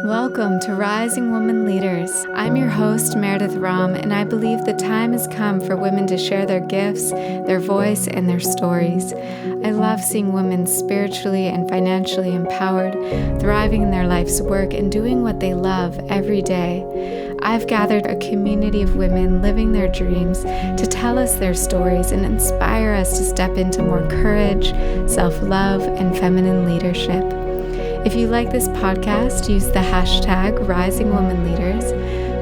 Welcome to Rising Woman Leaders. I'm your host, Meredith Ram, and I believe the time has come for women to share their gifts, their voice, and their stories. I love seeing women spiritually and financially empowered, thriving in their life's work, and doing what they love every day. I've gathered a community of women living their dreams to tell us their stories and inspire us to step into more courage, self-love, and feminine leadership. If you like this podcast, use the hashtag Rising Woman Leaders,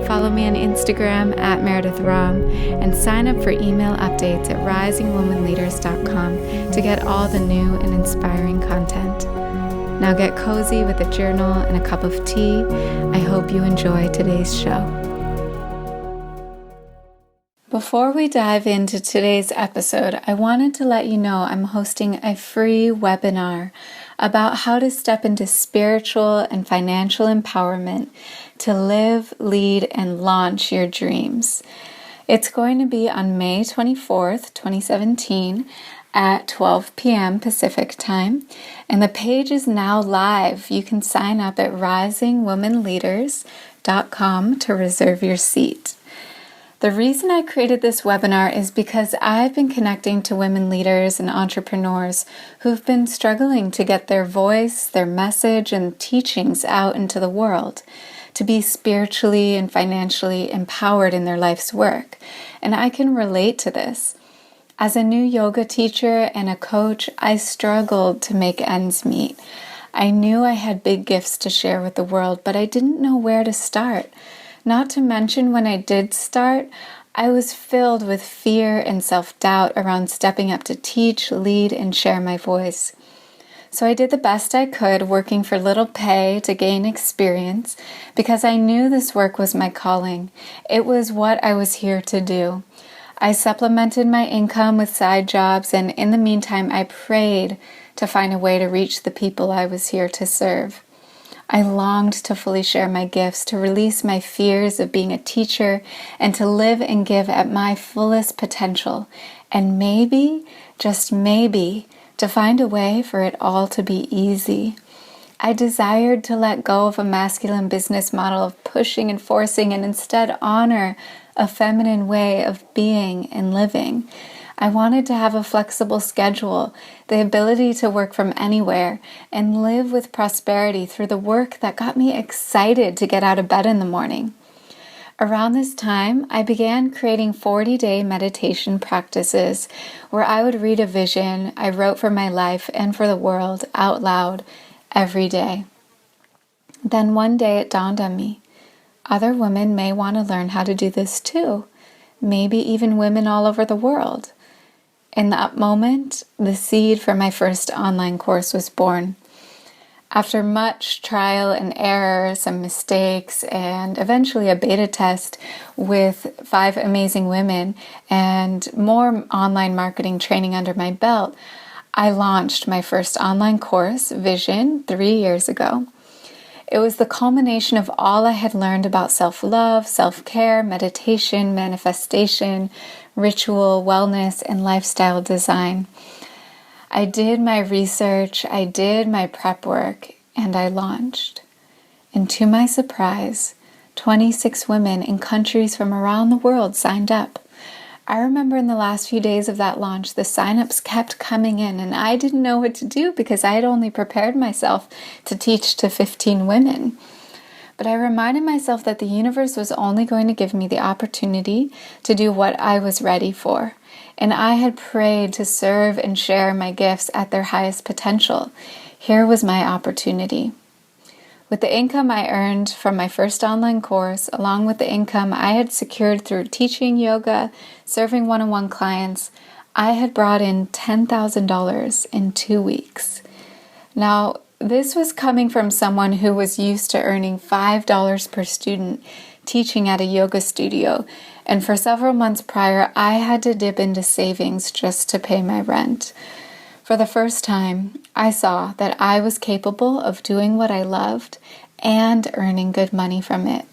follow me on Instagram at Meredith Ram, and sign up for email updates at risingwomanleaders.com to get all the new and inspiring content. Now get cozy with a journal and a cup of tea. I hope you enjoy today's show. Before we dive into today's episode, I wanted to let you know I'm hosting a free webinar about how to step into spiritual and financial empowerment to live, lead, and launch your dreams. It's going to be on May 24th, 2017 at 12 p.m. Pacific time, and the page is now live. You can sign up at risingwomanleaders.com to reserve your seat. The reason I created this webinar is because I've been connecting to women leaders and entrepreneurs who've been struggling to get their voice, their message, and teachings out into the world, to be spiritually and financially empowered in their life's work. And I can relate to this. As a new yoga teacher and a coach, I struggled to make ends meet. I knew I had big gifts to share with the world, but I didn't know where to start. Not to mention, when I did start, I was filled with fear and self-doubt around stepping up to teach, lead, and share my voice. So I did the best I could, working for little pay to gain experience, because I knew this work was my calling. It was what I was here to do. I supplemented my income with side jobs, and in the meantime, I prayed to find a way to reach the people I was here to serve. I longed to fully share my gifts, to release my fears of being a teacher, and to live and give at my fullest potential. And maybe, just maybe, to find a way for it all to be easy. I desired to let go of a masculine business model of pushing and forcing, and instead honor a feminine way of being and living. I wanted to have a flexible schedule, the ability to work from anywhere, and live with prosperity through the work that got me excited to get out of bed in the morning. Around this time, I began creating 40-day meditation practices where I would read a vision I wrote for my life and for the world out loud every day. Then one day it dawned on me, other women may want to learn how to do this too, maybe even women all over the world. In that moment, the seed for my first online course was born. After much trial and error, some mistakes, and eventually a beta test with 5 amazing women and more online marketing training under my belt, I launched my first online course, Vision, 3 years ago. It was the culmination of all I had learned about self-love, self-care, meditation, manifestation, ritual, wellness, and lifestyle design. I did my research, I did my prep work, and I launched. And to my surprise, 26 women in countries from around the world signed up. I remember in the last few days of that launch, the signups kept coming in, and I didn't know what to do because I had only prepared myself to teach to 15 women. But I reminded myself that the universe was only going to give me the opportunity to do what I was ready for. And I had prayed to serve and share my gifts at their highest potential. Here was my opportunity. With the income I earned from my first online course, along with the income I had secured through teaching yoga, serving one-on-one clients, I had brought in $10,000 in 2 weeks. Now, this was coming from someone who was used to earning $5 per student teaching at a yoga studio, and for several months prior, I had to dip into savings just to pay my rent. For the first time, I saw that I was capable of doing what I loved and earning good money from it.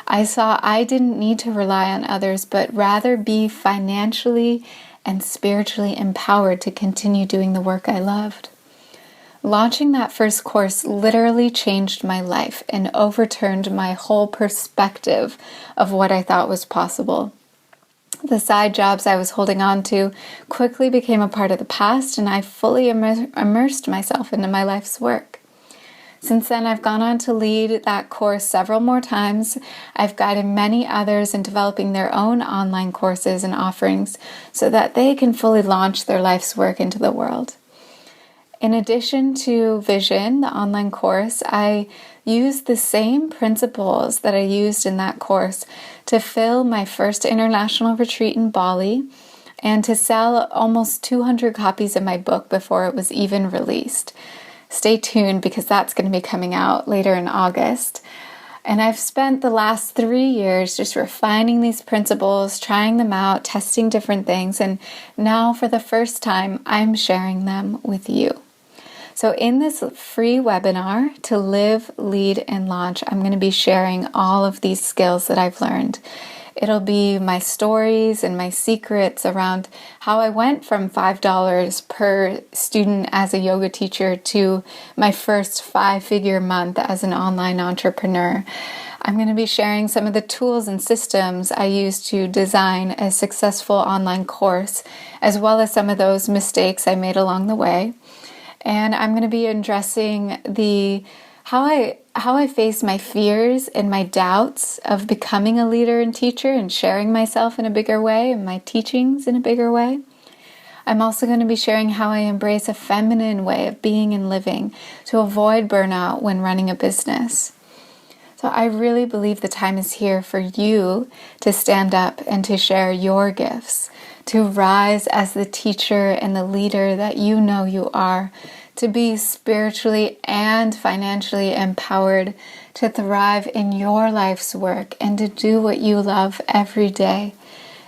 I saw I didn't need to rely on others, but rather be financially and spiritually empowered to continue doing the work I loved. launching that first course literally changed my life and overturned my whole perspective of what I thought was possible. The side jobs I was holding on to quickly became a part of the past, and I fully immersed myself into my life's work. Since then, I've gone on to lead that course several more times. I've guided many others in developing their own online courses and offerings so that they can fully launch their life's work into the world. In addition to Vision, the online course, I used the same principles that I used in that course to fill my first international retreat in Bali and to sell almost 200 copies of my book before it was even released. Stay tuned because that's going to be coming out later in August. And I've spent the last 3 years just refining these principles, trying them out, testing different things, and now for the first time, I'm sharing them with you. So in this free webinar to live, lead, and launch, I'm going to be sharing all of these skills that I've learned. It'll be my stories and my secrets around how I went from $5 per student as a yoga teacher to my first 5-figure month as an online entrepreneur. I'm going to be sharing some of the tools and systems I use to design a successful online course, as well as some of those mistakes I made along the way. And I'm going to be addressing how I face my fears and my doubts of becoming a leader and teacher and sharing myself in a bigger way and my teachings in a bigger way. I'm also going to be sharing how I embrace a feminine way of being and living to avoid burnout when running a business. So I really believe the time is here for you to stand up and to share your gifts, to rise as the teacher and the leader that you know you are, to be spiritually and financially empowered, to thrive in your life's work, and to do what you love every day.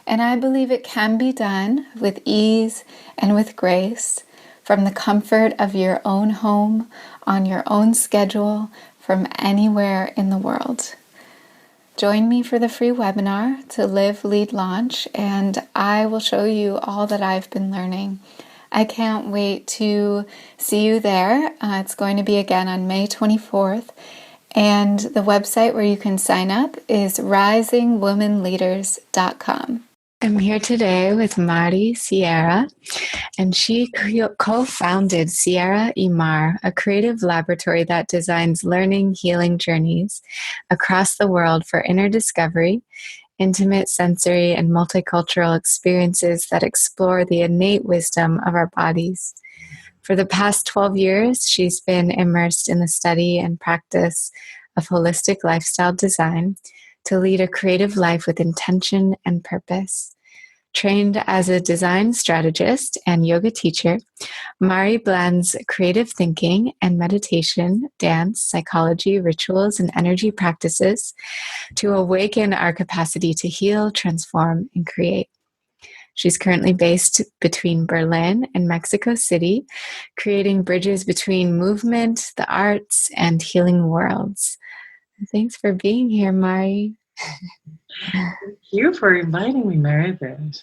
And I believe it can be done with ease and with grace, from the comfort of your own home, on your own schedule, from anywhere in the world. Join me for the free webinar to Live, Lead, Launch, and I will show you all that I've been learning. I can't wait to see you there. It's going to be again on May 24th, and the website where you can sign up is risingwomanleaders.com. I'm here today with Mari Sierra, and she co-founded Sierra Imar, a creative laboratory that designs learning, healing journeys across the world for inner discovery, intimate sensory and multicultural experiences that explore the innate wisdom of our bodies. For the past 12 years, she's been immersed in the study and practice of holistic lifestyle design to lead a creative life with intention and purpose. Trained as a design strategist and yoga teacher, Mari blends creative thinking and meditation, dance, psychology, rituals, and energy practices to awaken our capacity to heal, transform, and create. She's currently based between Berlin and Mexico City, creating bridges between movement, the arts, and healing worlds. Thanks for being here, Mari. Thank you for inviting me, Meredith.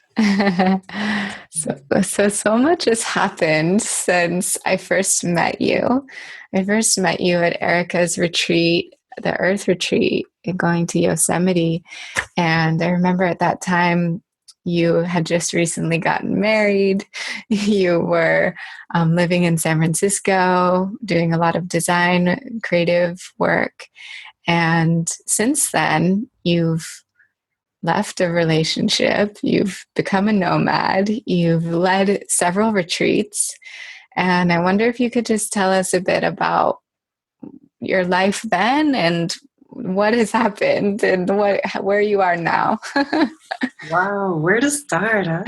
So much has happened since I first met you. I first met you at Erica's retreat, the Earth Retreat, and going to Yosemite. And I remember at that time, you had just recently gotten married. You were living in San Francisco, doing a lot of design, creative work. And since then, you've left a relationship, you've become a nomad, you've led several retreats. And I wonder if you could just tell us a bit about your life then and what has happened and where you are now. Wow, where to start, huh?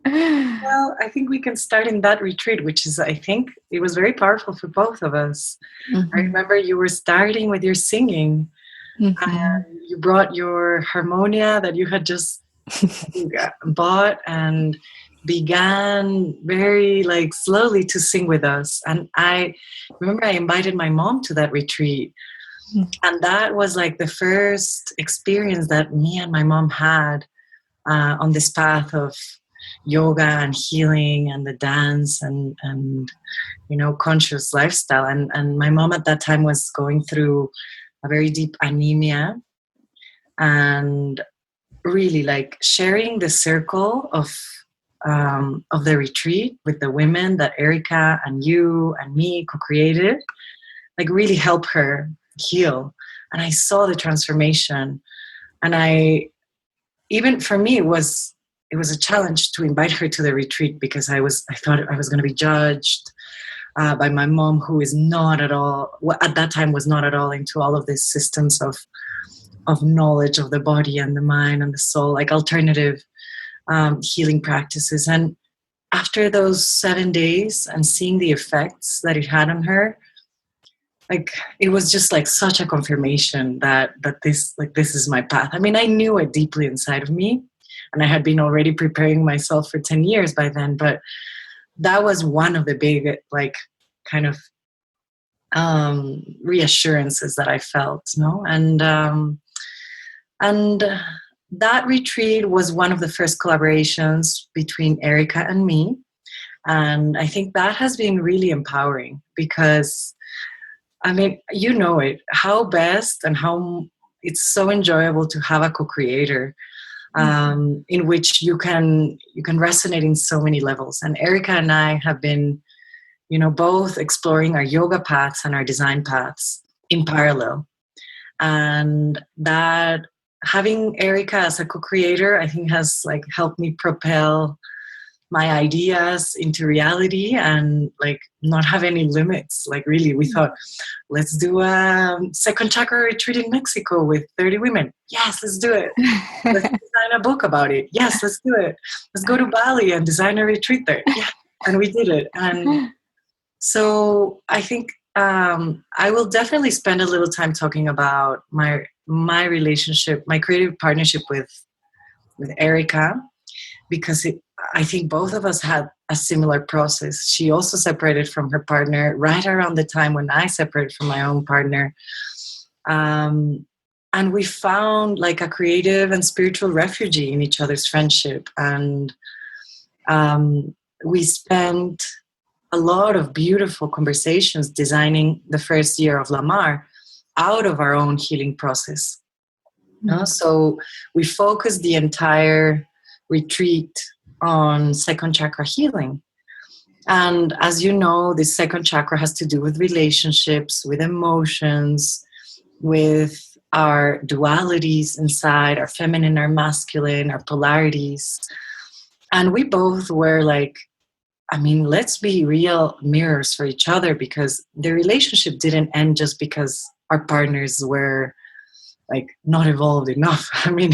Well, I think we can start in that retreat, which is, I think, it was very powerful for both of us. Mm-hmm. I remember you were starting with your singing. Mm-hmm. And you brought your harmonia that you had just bought and began very slowly to sing with us. And I remember I invited my mom to that retreat. Mm-hmm. And that was the first experience that me and my mom had on this path of yoga and healing and the dance and conscious lifestyle. And my mom at that time was going through a very deep anemia, and really like sharing the circle of the retreat with the women that Erica and you and me co-created, like really help her heal. And I saw the transformation. And even for me, it was a challenge to invite her to the retreat, because I thought I was going to be judged by my mom, who is not at all, at that time was not at all into all of these systems of knowledge of the body and the mind and the soul, like alternative healing practices. And after those 7 days and seeing the effects that it had on her, like it was just like such a confirmation that this is my path. I mean, I knew it deeply inside of me, and I had been already preparing myself for 10 years by then, but that was one of the big like kind of reassurances that I felt, and that retreat was one of the first collaborations between Erica and me. And I think that has been really empowering, because, I mean, how best and how it's so enjoyable to have a co-creator in which you can resonate in so many levels. And Erica and I have been, both exploring our yoga paths and our design paths in parallel. And that having Erica as a co-creator, I think, has like helped me propel my ideas into reality and like not have any limits. Like really, we thought, let's do a second chakra retreat in Mexico with 30 women. Yes, let's do it. Let's design a book about it. Yes, let's do it. Let's go to Bali and design a retreat there. Yeah, and we did it. And so I think I will definitely spend a little time talking about my relationship, my creative partnership with Erica, because I think both of us had a similar process. She also separated from her partner right around the time when I separated from my own partner. And we found like a creative and spiritual refugee in each other's friendship. And we spent a lot of beautiful conversations designing the first year of Lamar out of our own healing process. So we focused the entire retreat on second chakra healing. And as you know, the second chakra has to do with relationships, with emotions, with our dualities inside, our feminine, our masculine, our polarities. And we both were like, I mean, let's be real mirrors for each other, because the relationship didn't end just because our partners were like not evolved enough. I mean,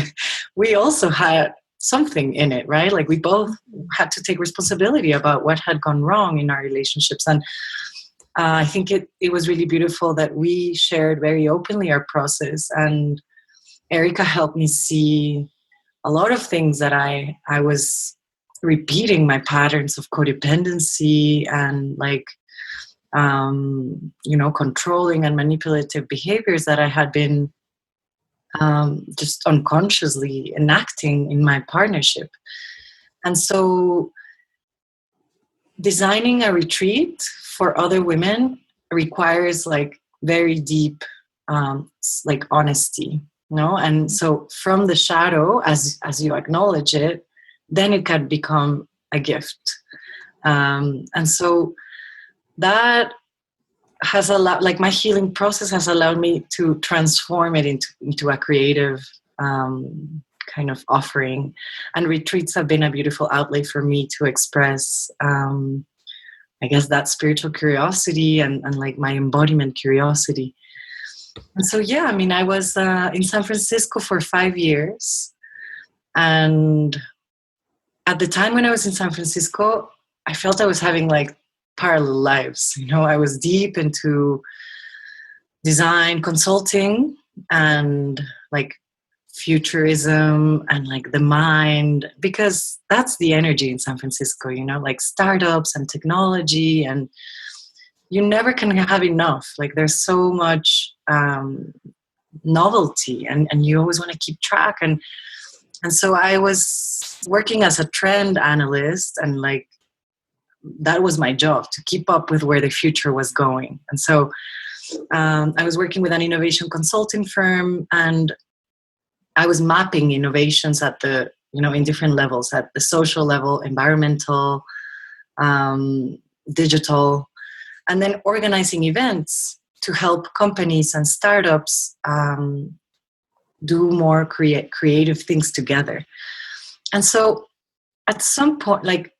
we also had something in it, right? Like we both had to take responsibility about what had gone wrong in our relationships. And I think it was really beautiful that we shared very openly our process. And Erica helped me see a lot of things that I was repeating, my patterns of codependency and like, controlling and manipulative behaviors that I had been just unconsciously enacting in my partnership. And so designing a retreat for other women requires like very deep like honesty, and so from the shadow, as you acknowledge it, then it can become a gift. And so that has allowed, like my healing process has allowed me to transform it into a creative kind of offering. And retreats have been a beautiful outlet for me to express, I guess, that spiritual curiosity and like my embodiment curiosity. And so, yeah, I mean, I was in San Francisco for 5 years. And at the time when I was in San Francisco, I felt I was having like parallel lives. I was deep into design consulting and like futurism and like the mind, because that's the energy in San Francisco, like startups and technology, and you never can have enough. Like there's so much novelty and you always want to keep track. And And so I was working as a trend analyst, and like that was my job, to keep up with where the future was going. And so I was working with an innovation consulting firm, and I was mapping innovations at the, in different levels, at the social level, environmental, digital, and then organizing events to help companies and startups do more creative things together. And so at some point, like,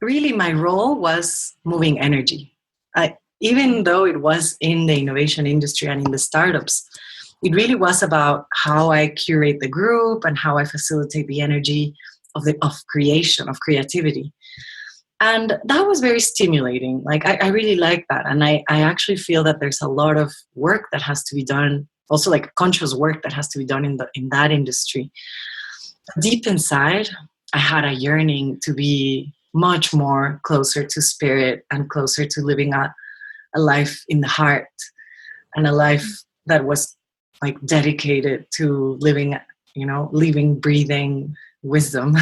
really my role was moving energy. Even though it was in the innovation industry and in the startups, it really was about how I curate the group and how I facilitate the energy of creation, of creativity. And that was very stimulating. Like, I really like that. And I actually feel that there's a lot of work that has to be done, also like conscious work that has to be done in that industry. Deep inside, I had a yearning to be much more closer to spirit and closer to living a life in the heart, and a life that was like dedicated to living, breathing wisdom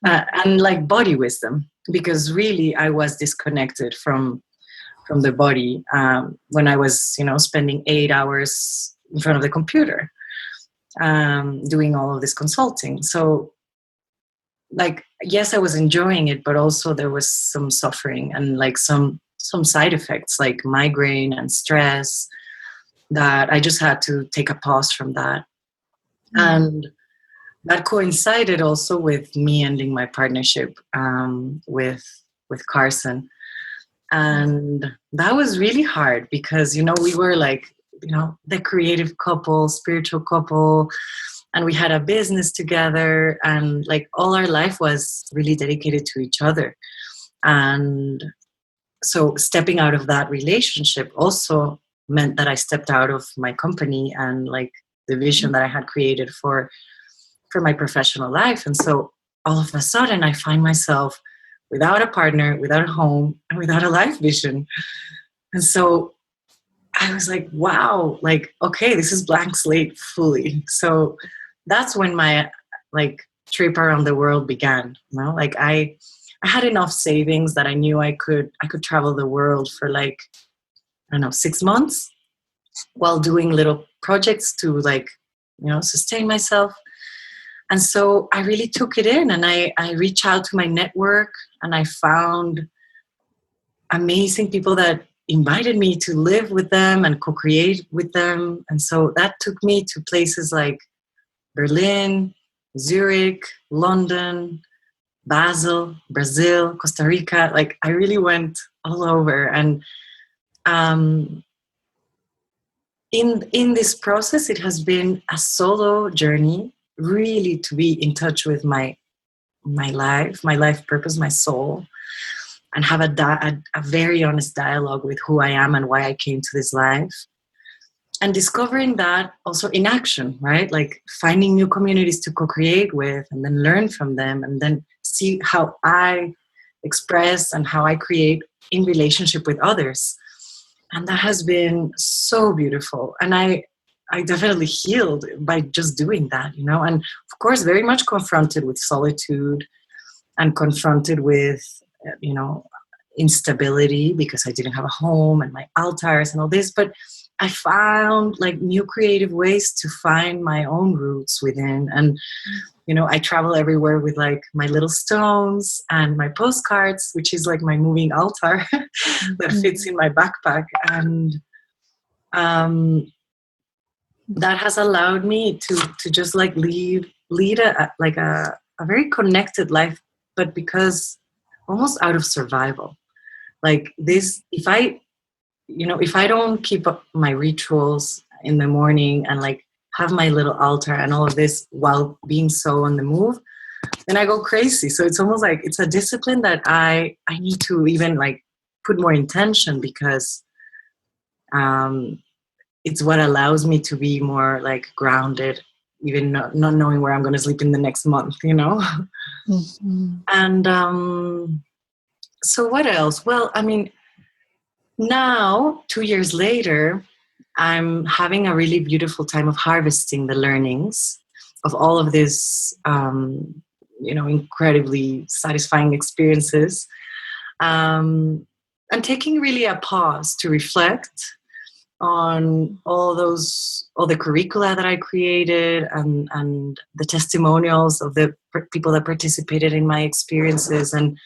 and like body wisdom, because really I was disconnected from the body when I was, spending 8 hours in front of the computer doing all of this consulting. So, like, yes, I was enjoying it, but also there was some suffering and like some side effects, like migraine and stress, that I just had to take a pause from that. And that coincided also with me ending my partnership with Carson. And that was really hard because, we were like, the creative couple, spiritual couple, and we had a business together, and like all our life was really dedicated to each other. And so stepping out of that relationship also meant that I stepped out of my company and like the vision that I had created for my professional life. And so all of a sudden I find myself without a partner, without a home, and without a life vision. And so I was like, wow, like, okay, this is blank slate fully. So that's when my like trip around the world began. Like I had enough savings that I knew I could travel the world for like, I don't know, 6 months while doing little projects to like, sustain myself. And so I really took it in, and I reached out to my network, and I found amazing people that invited me to live with them and co-create with them. And so that took me to places like Berlin, Zurich, London, Basel, Brazil, Costa Rica. Like I really went all over. And in this process, it has been a solo journey, really to be in touch with my life purpose, my soul, and have a very honest dialogue with who I am and why I came to this life. And discovering that also in action, right? Like finding new communities to co-create with, and then learn from them, and then see how I express and how I create in relationship with others. And that has been so beautiful. And I definitely healed by just doing that, and of course, very much confronted with solitude and confronted with, instability because I didn't have a home and my altars and all this. But I found like new creative ways to find my own roots within. And, I travel everywhere with like my little stones and my postcards, which is like my moving altar that fits in my backpack. And that has allowed me to just like lead a very connected life, but because almost out of survival. Like this, if I don't keep up my rituals in the morning and like have my little altar and all of this while being so on the move, then I go crazy. So it's almost like it's a discipline that I need to even like put more intention, because it's what allows me to be more like grounded, even not knowing where I'm going to sleep in the next month, And so what else? Well, I mean, now 2 years later, I'm having a really beautiful time of harvesting the learnings all of these, incredibly satisfying experiences, and taking really a pause to reflect on all the curricula that I created, and the testimonials of the people that participated in my experiences. And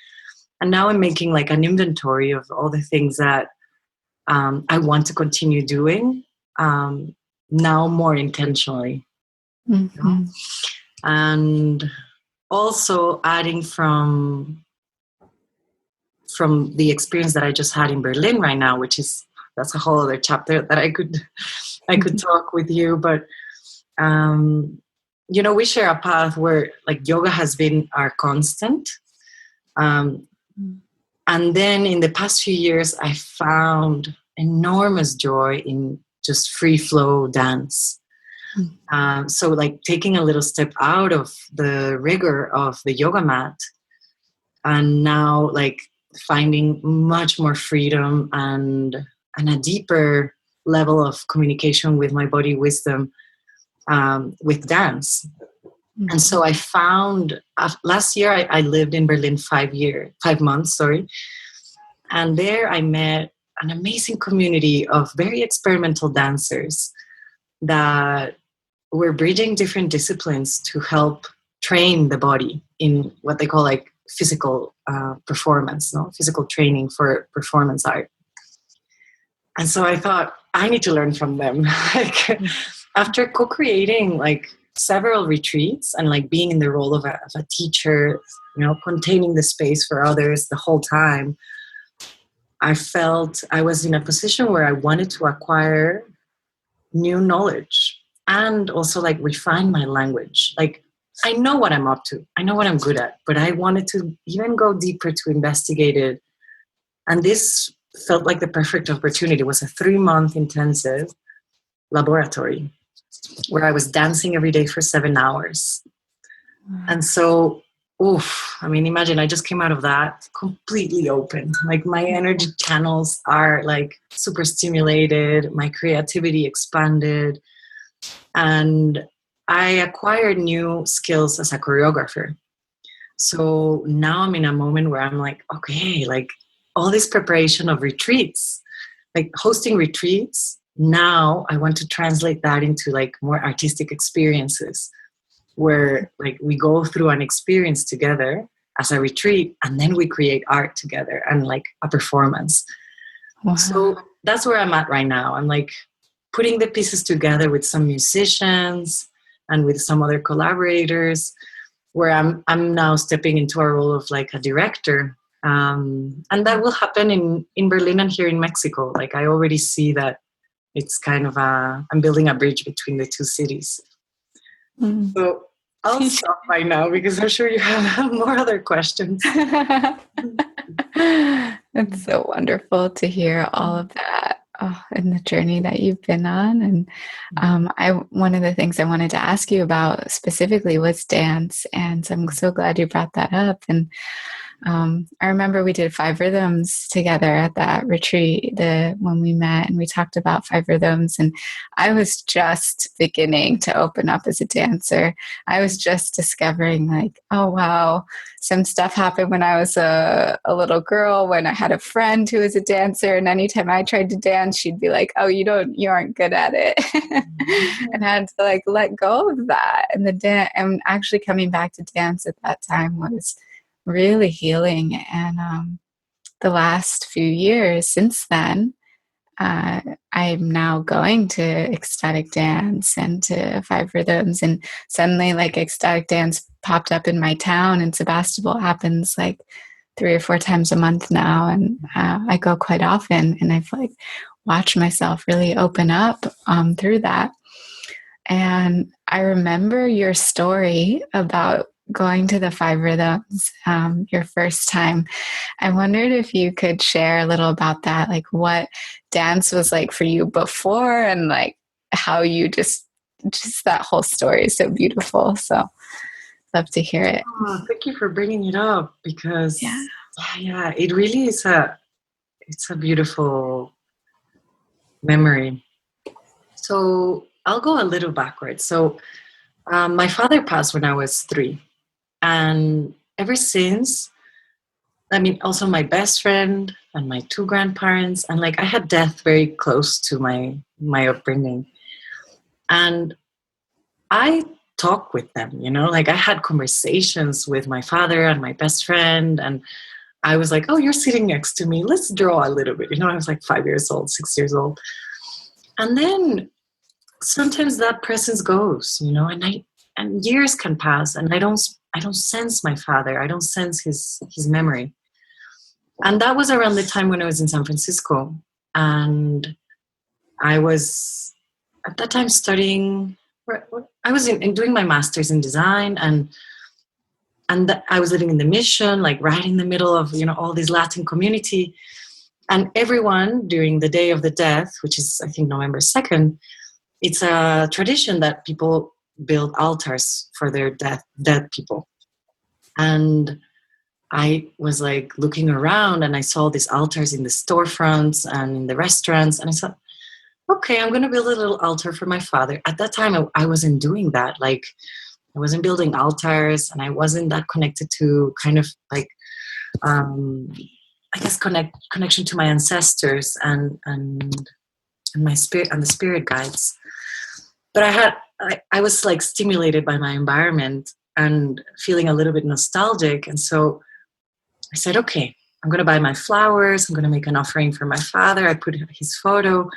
now I'm making like an inventory of all the things that I want to continue doing, now more intentionally. Mm-hmm. And also adding from the experience that I just had in Berlin right now, that's a whole other chapter that I could talk with you. But we share a path where like yoga has been our constant. And then in the past few years, I found enormous joy in just free flow dance. So like taking a little step out of the rigor of the yoga mat, and now like finding much more freedom and a deeper level of communication with my body wisdom, with dance. Mm-hmm. And so I found last year I lived in Berlin 5 months, and there I met an amazing community of very experimental dancers that were bridging different disciplines to help train the body in what they call like physical performance, physical training for performance art. And so I thought, I need to learn from them. Like, after co-creating like several retreats and like being in the role of a teacher, containing the space for others the whole time, I felt I was in a position where I wanted to acquire new knowledge and also like refine my language. Like, I know what I'm up to. I know what I'm good at, but I wanted to even go deeper to investigate it. And this felt like the perfect opportunity. It was a 3-month intensive laboratory where I was dancing every day for 7 hours. And so, imagine I just came out of that completely open. Like my energy channels are like super stimulated. My creativity expanded. And I acquired new skills as a choreographer. So now I'm in a moment where I'm like, okay, like all this preparation of retreats, like hosting retreats, now I want to translate that into like more artistic experiences where like we go through an experience together as a retreat, and then we create art together and like a performance. Wow. So that's where I'm at right now. I'm like putting the pieces together with some musicians and with some other collaborators, where I'm now stepping into a role of like a director. And that will happen in Berlin and here in Mexico. Like I already see that it's kind of I'm building a bridge between the two cities. Mm. So I'll stop right now because I'm sure you have more other questions. It's so wonderful to hear all of that. And the journey that you've been on. And one of the things I wanted to ask you about specifically was dance. And so I'm so glad you brought that up. And I remember we did 5 Rhythms together at that retreat when we met, and we talked about 5 Rhythms. And I was just beginning to open up as a dancer. I was just discovering like, oh, wow, some stuff happened when I was a little girl, when I had a friend who was a dancer. And anytime I tried to dance, she'd be like, oh, you aren't good at it. And I had to like let go of that. And and actually coming back to dance at that time was really healing. And the last few years since then, I'm now going to ecstatic dance and to 5 Rhythms, and suddenly like ecstatic dance popped up in my town, and Sebastopol happens like 3 or 4 times a month now, and I go quite often, and I've like watched myself really open up through that. And I remember your story about going to the 5 Rhythms, your first time. I wondered if you could share a little about that, like what dance was like for you before, and like how you just that whole story is so beautiful. So love to hear it. Oh, thank you for bringing it up, because yeah, it really is it's a beautiful memory. So I'll go a little backwards. So My father passed when I was 3. And ever since, I mean, also my best friend and my 2 grandparents, and like I had death very close to my upbringing. And I talk with them, like I had conversations with my father and my best friend, and I was like, oh, you're sitting next to me. Let's draw a little bit. I was like 5 years old, 6 years old. And then sometimes that presence goes, and years can pass and I don't sense my father. I don't sense his memory. And that was around the time when I was in San Francisco. And I was at that time studying, I was doing my master's in design, and I was living in the Mission, like right in the middle of, all this Latin community. And everyone during the day of the death, which is, I think, November 2nd, it's a tradition that people build altars for their dead people. And I was like looking around and I saw these altars in the storefronts and in the restaurants. And I thought, okay, I'm going to build a little altar for my father. At that time, I wasn't doing that. Like, I wasn't building altars, and I wasn't that connected to kind of like, I guess, connection to my ancestors and my spirit and the spirit guides. But I was like stimulated by my environment and feeling a little bit nostalgic. And so I said, okay, I'm going to buy my flowers. I'm going to make an offering for my father. I put his photo.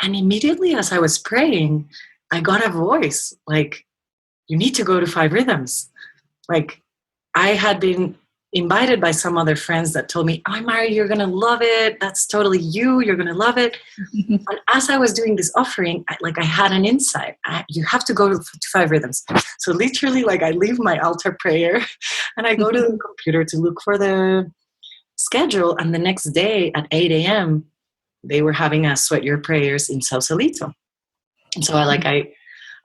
And immediately as I was praying, I got a voice like, you need to go to Five Rhythms. Like, I had been invited by some other friends that told me, oh, Mari, you're going to love it. That's totally you. You're going to love it. And as I was doing this offering, I had an insight. You have to go to Five Rhythms. So literally, like, I leave my altar prayer and I go to the computer to look for the schedule. And the next day at 8 a.m., they were having a Sweat Your Prayers in Sausalito. And so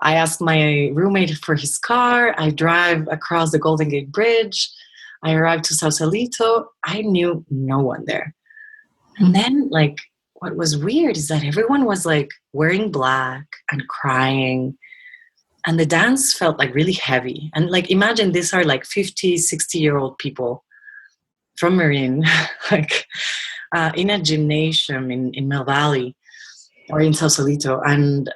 I asked my roommate for his car. I drive across the Golden Gate Bridge. I arrived to Sausalito. I knew no one there. And then, like, what was weird is that everyone was, like, wearing black and crying. And the dance felt, like, really heavy. And, like, imagine these are, like, 50, 60-year-old people from Marin, like, in a gymnasium in Mill Valley or in Sausalito. And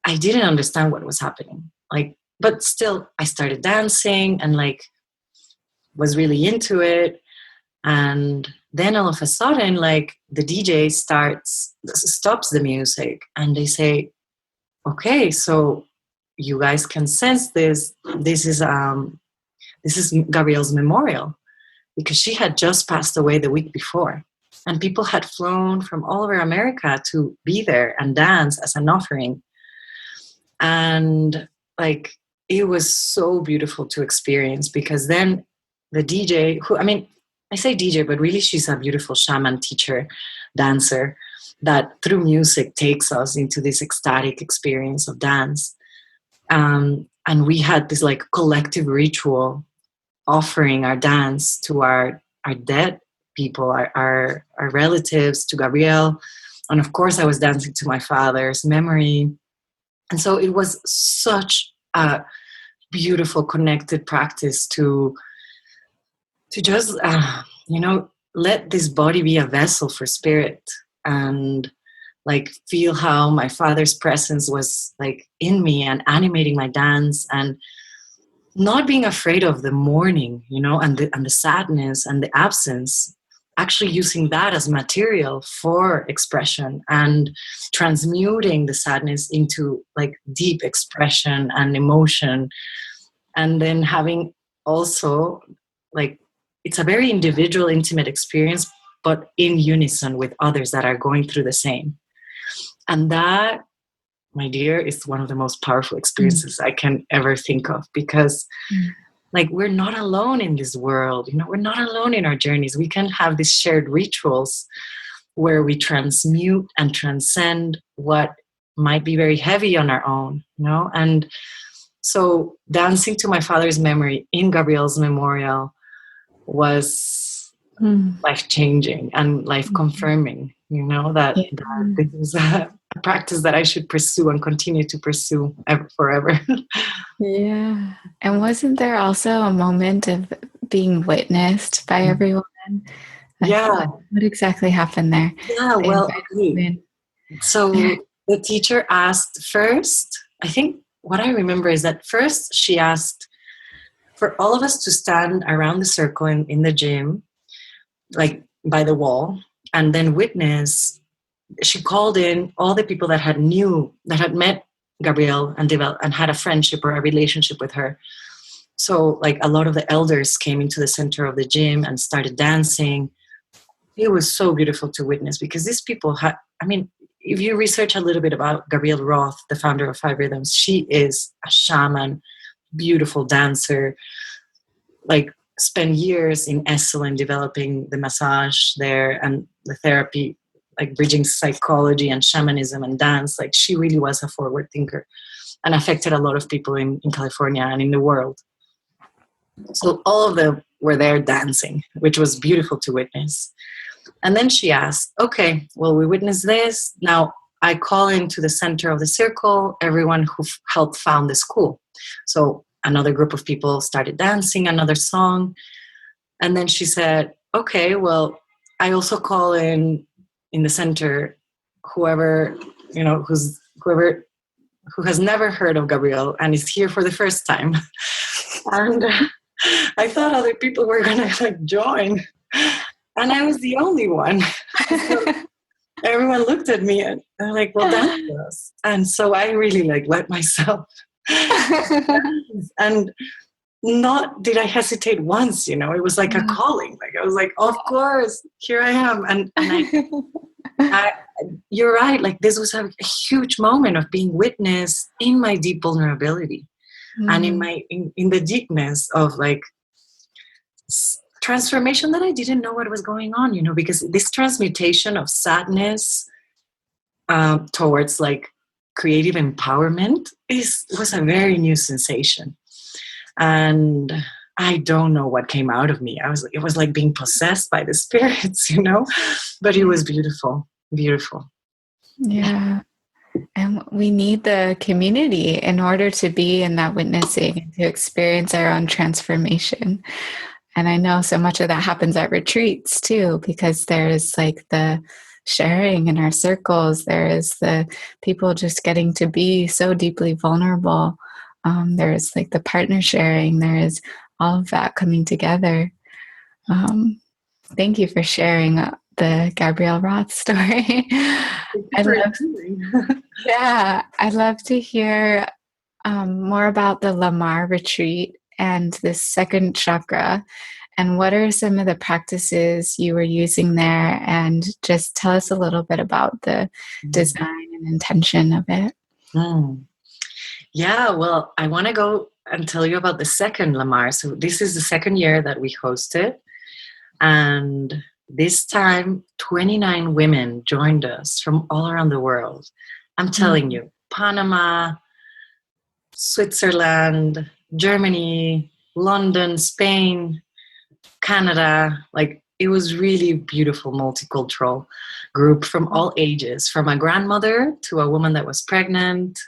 I didn't understand what was happening. Like, but still, I started dancing and, like, was really into it. And then all of a sudden, like, the DJ stops the music and they say, okay, so you guys can sense this. This is Gabrielle's memorial, because she had just passed away the week before. And people had flown from all over America to be there and dance as an offering. And, like, it was so beautiful to experience, because then the DJ, who, I mean, I say DJ, but really she's a beautiful shaman, teacher, dancer, that through music takes us into this ecstatic experience of dance. And we had this, like, collective ritual offering our dance to our dead people, our relatives, to Gabrielle. And of course I was dancing to my father's memory. And so it was such a beautiful connected practice to just, let this body be a vessel for spirit, and, like, feel how my father's presence was, like, in me and animating my dance, and not being afraid of the mourning, and the sadness and the absence, actually using that as material for expression and transmuting the sadness into, like, deep expression and emotion. And then having also, like, it's a very individual, intimate experience, but in unison with others that are going through the same. And that, my dear, is one of the most powerful experiences I can ever think of, because like, we're not alone in this world. We're not alone in our journeys. We can have these shared rituals where we transmute and transcend what might be very heavy on our own, And so dancing to my father's memory in Gabrielle's memorial was life-changing and life-confirming, that this was a practice that I should pursue and continue to pursue forever. Yeah. And wasn't there also a moment of being witnessed by everyone? Like, Yeah. what exactly happened there? Yeah, well, okay. So the teacher asked first, I think what I remember is that first she asked for all of us to stand around the circle in the gym, like by the wall, and then witness. She called in all the people that had met Gabrielle and had a friendship or a relationship with her. So like a lot of the elders came into the center of the gym and started dancing. It was so beautiful to witness because these people if you research a little bit about Gabrielle Roth, the founder of Five Rhythms, she is a shaman, beautiful dancer, like spent years in Esalen developing the massage there and the therapy, like bridging psychology and shamanism and dance. Like she really was a forward thinker and affected a lot of people in California and in the world. So all of them were there dancing, which was beautiful to witness. And then she asked, okay, well, we witnessed this. Now I call into the center of the circle everyone who helped found the school. So another group of people started dancing another song. And then she said, okay, well, I also call in the center whoever who has never heard of Gabrielle and is here for the first time. And I thought other people were going to like join. And I was the only one. So everyone looked at me and they're like, well, dance with us. And so I really like let myself dance. And not did I hesitate once, it was like a calling. Like I was like, of course, here I am. And you're right. Like this was a huge moment of being witnessed in my deep vulnerability and in the deepness of like transformation that I didn't know what was going on, because this transmutation of sadness towards like creative empowerment was a very new sensation. And I don't know what came out of me. It was like being possessed by the spirits, but it was beautiful, beautiful. Yeah. And we need the community in order to be in that witnessing and to experience our own transformation. And I know so much of that happens at retreats too, because there's like the sharing in our circles. There is the people just getting to be so deeply vulnerable. There's like the partner sharing. There is all of that coming together. Thank you for sharing the Gabrielle Roth story. I'd love to hear more about the Lamar retreat and this second chakra. And what are some of the practices you were using there? And just tell us a little bit about the design and intention of it. Yeah, well, I want to go and tell you about the second Lamar. So this is the second year that we hosted. And this time, 29 women joined us from all around the world. I'm telling you, Panama, Switzerland, Germany, London, Spain, Canada. Like it was really beautiful, multicultural group from all ages, from a grandmother to a woman that was pregnant,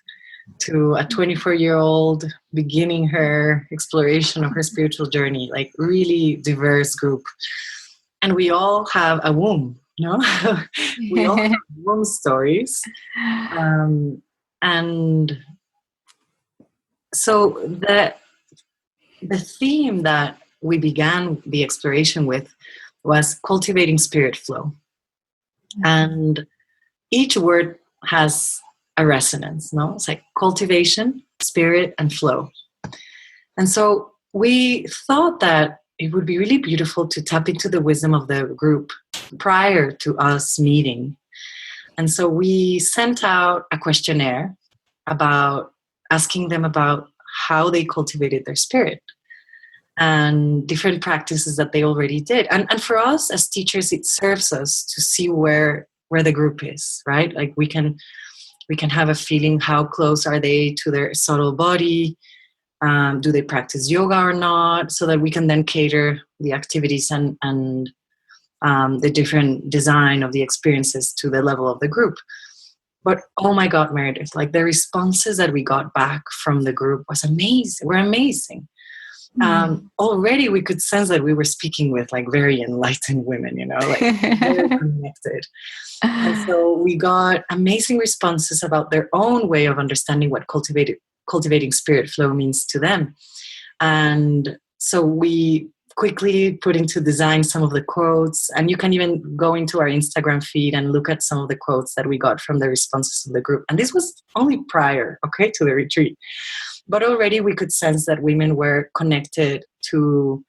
to a 24-year-old beginning her exploration of her spiritual journey, like really diverse group. And we all have a womb, we all have womb stories. And so the theme that we began the exploration with was cultivating spirit flow. And each word has a resonance, It's like cultivation, spirit, and flow. And so we thought that it would be really beautiful to tap into the wisdom of the group prior to us meeting. And so we sent out a questionnaire about asking them about how they cultivated their spirit and different practices that they already did. And for us as teachers, it serves us to see where the group is, right? Like we can have a feeling, how close are they to their subtle body? Do they practice yoga or not? So that we can then cater the activities and the different design of the experiences to the level of the group. But oh my God, Meredith, like the responses that we got back from the group was amazing. Were amazing. Already we could sense that we were speaking with like very enlightened women, like very connected. And so we got amazing responses about their own way of understanding what cultivating spirit flow means to them. And so we quickly put into design some of the quotes, and you can even go into our Instagram feed and look at some of the quotes that we got from the responses of the group. And this was only prior, to the retreat. But already we could sense that women were connected to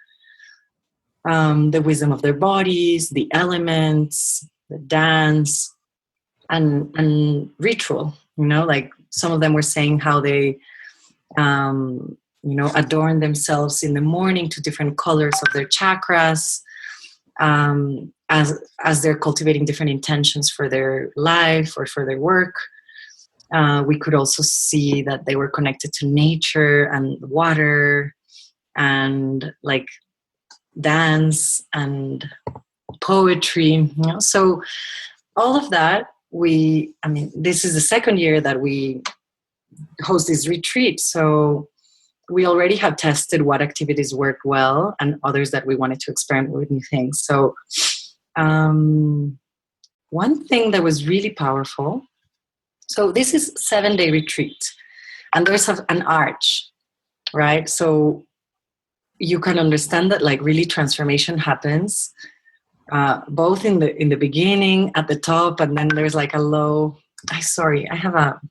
the wisdom of their bodies, the elements, the dance, and ritual. Like some of them were saying how they adorn themselves in the morning to different colors of their chakras, as they're cultivating different intentions for their life or for their work. We could also see that they were connected to nature and water and like dance and poetry. So all of that, this is the second year that we host this retreat. So we already have tested what activities worked well and others that we wanted to experiment with new things. So one thing that was really powerful, so this is 7-day retreat and there's an arch, right? So you can understand that like really transformation happens both in the beginning, at the top, and then there's like a low. I have a.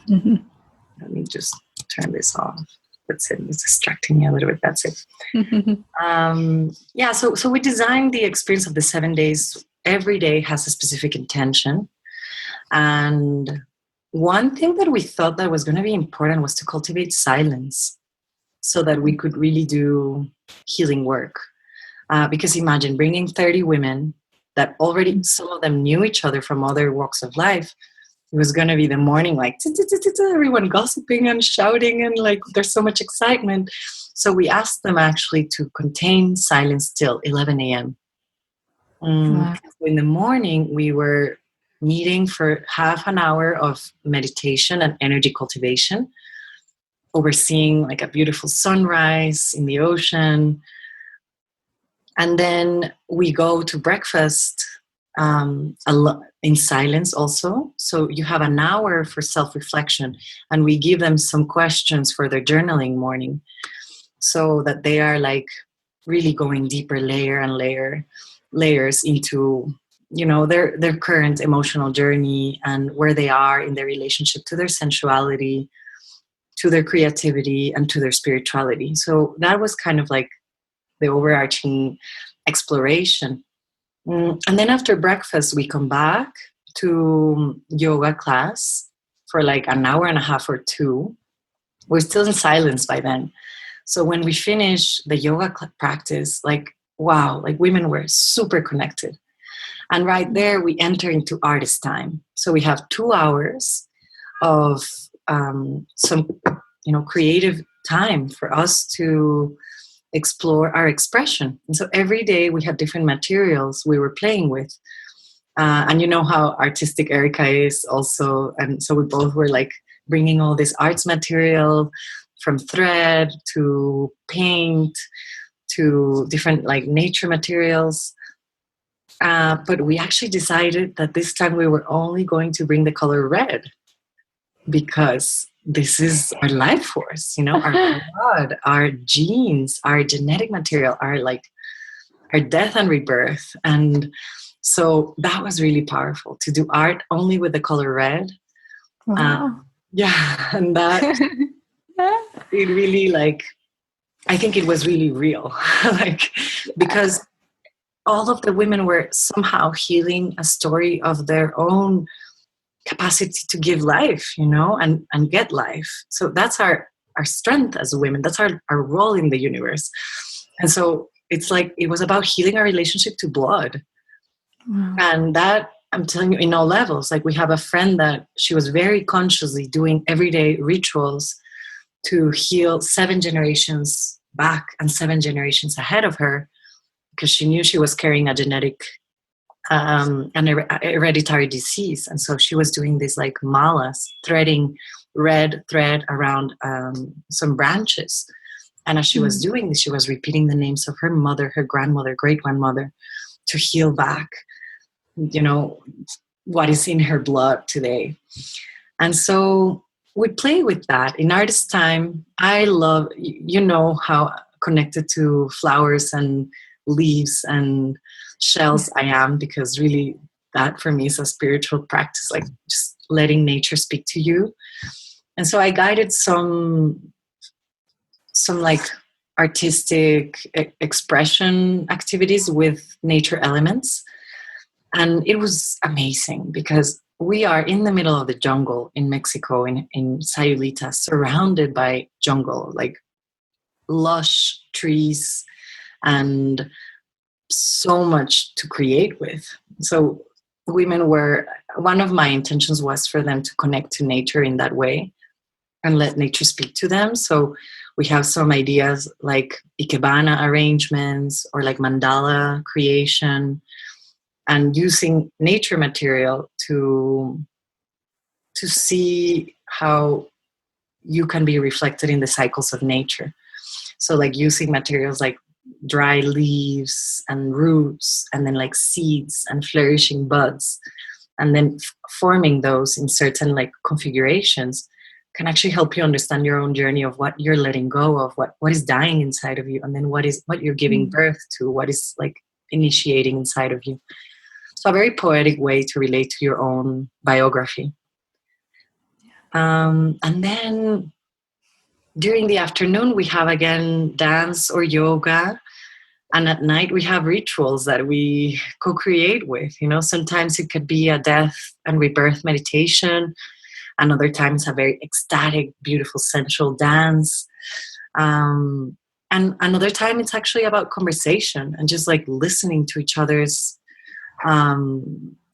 Let me just turn this off. That's it. It's distracting me a little bit. That's it. So we designed the experience of the 7 days. Every day has a specific intention. And one thing that we thought that was going to be important was to cultivate silence so that we could really do healing work. Because imagine bringing 30 women that already, some of them knew each other from other walks of life. It was going to be the morning, like everyone gossiping and shouting and like there's so much excitement. So we asked them actually to contain silence till 11 a.m. Wow. In the morning, we were meeting for half an hour of meditation and energy cultivation, overseeing like a beautiful sunrise in the ocean. And then we go to breakfast in silence also. So you have an hour for self-reflection, and we give them some questions for their journaling morning so that they are like really going deeper layers into, their current emotional journey and where they are in their relationship to their sensuality, to their creativity, and to their spirituality. So that was kind of like the overarching exploration. And then after breakfast, we come back to yoga class for like an hour and a half or two. We're still in silence by then. So when we finish the yoga practice, like, wow, like women were super connected. And right there, we enter into artist time. So we have 2 hours of some, creative time for us to explore our expression. And so every day we had different materials we were playing with. And you know how artistic Erica is also. And so we both were like bringing all this arts material from thread to paint to different like nature materials. But we actually decided that this time we were only going to bring the color red because this is our life force, our blood, our genes, our genetic material, our death and rebirth. And so that was really powerful to do art only with the color red. Wow. And that it really I think it was really real, because all of the women were somehow healing a story of their own capacity to give life, and get life. So that's our strength as women. That's our role in the universe. And so it's like, it was about healing our relationship to blood. Wow. And that, I'm telling you, in all levels. Like we have a friend that she was very consciously doing everyday rituals to heal 7 generations back and 7 generations ahead of her, because she knew she was carrying a genetic hereditary disease. And so she was doing this like malas, threading red thread around some branches. And as she was doing this, she was repeating the names of her mother, her grandmother, great-grandmother, to heal back, what is in her blood today. And so we play with that. In artist time, I love, how connected to flowers and leaves and shells I am, because really that for me is a spiritual practice, like just letting nature speak to you. And so I guided some like artistic expression activities with nature elements. And it was amazing because we are in the middle of the jungle in Mexico, in Sayulita, surrounded by jungle, like lush trees and so much to create with. So one of my intentions was for them to connect to nature in that way and let nature speak to them. So we have some ideas like ikebana arrangements or like mandala creation, and using nature material to see how you can be reflected in the cycles of nature. So like using materials like dry leaves and roots, and then like seeds and flourishing buds, and then forming those in certain like configurations can actually help you understand your own journey of what you're letting go of, what is dying inside of you, and then what you're giving birth to, what is like initiating inside of you. So a very poetic way to relate to your own biography. And then during the afternoon, we have again dance or yoga. And at night, we have rituals that we co-create with. Sometimes it could be a death and rebirth meditation. And other times a very ecstatic, beautiful, sensual dance. And another time it's actually about conversation and just like listening to each other's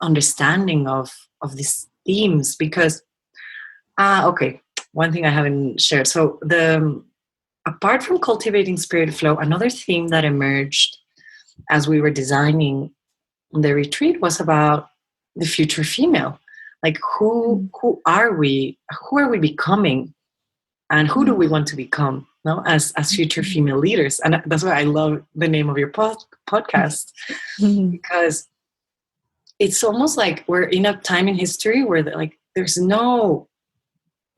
understanding of these themes. Because, one thing I haven't shared. So apart from cultivating spirit flow, another theme that emerged as we were designing the retreat was about the future female. Like who are we? Who are we becoming? And who do we want to become? As future female leaders. And that's why I love the name of your podcast, because it's almost like we're in a time in history where there's no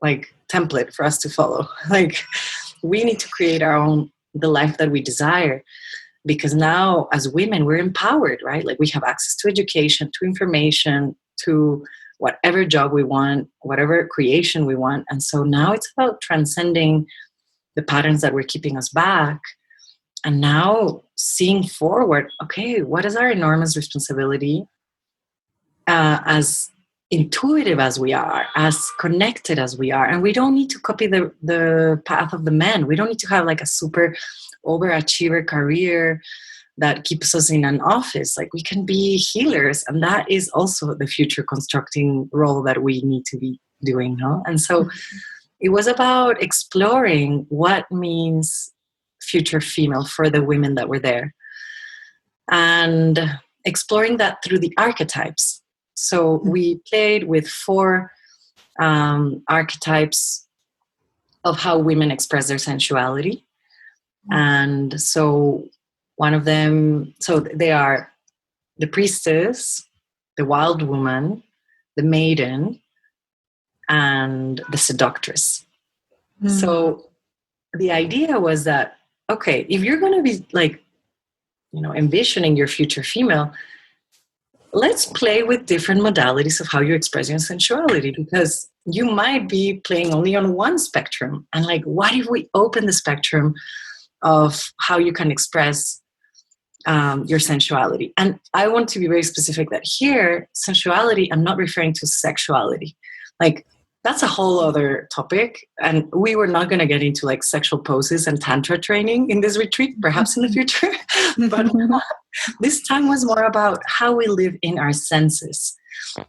like template for us to follow. Like we need to create the life that we desire, because now as women we're empowered, right? Like we have access to education, to information, to whatever job we want, whatever creation we want. And so now it's about transcending the patterns that were keeping us back, and now seeing forward. Okay, what is our enormous responsibility as intuitive as we are, as connected as we are? And we don't need to copy the path of the men. We don't need to have like a super overachiever career that keeps us in an office. Like we can be healers, and that is also the future constructing role that we need to be doing, no? And so it was about exploring what means future female for the women that were there, and exploring that through the archetypes. So we played with 4 archetypes of how women express their sensuality. And so one of them, so they are the priestess, the wild woman, the maiden, and the seductress. So the idea was that, okay, if you're going to be like, envisioning your future female, let's play with different modalities of how you express your sensuality, because you might be playing only on one spectrum. And like, what if we open the spectrum of how you can express your sensuality? And I want to be very specific that here, sensuality, I'm not referring to sexuality. Like, that's a whole other topic. And we were not going to get into like sexual poses and tantra training in this retreat, perhaps in the future. But this time was more about how we live in our senses.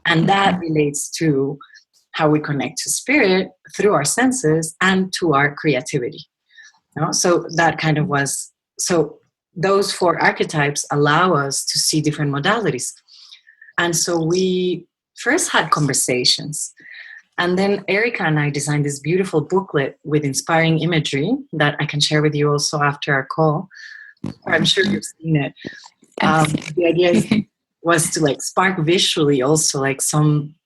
And that relates to how we connect to spirit through our senses and to our creativity. So that kind of was, so those 4 archetypes allow us to see different modalities. And so we first had conversations. And then Erica and I designed this beautiful booklet with inspiring imagery that I can share with you also after our call. I'm sure you've seen it. The idea was to like spark visually also like some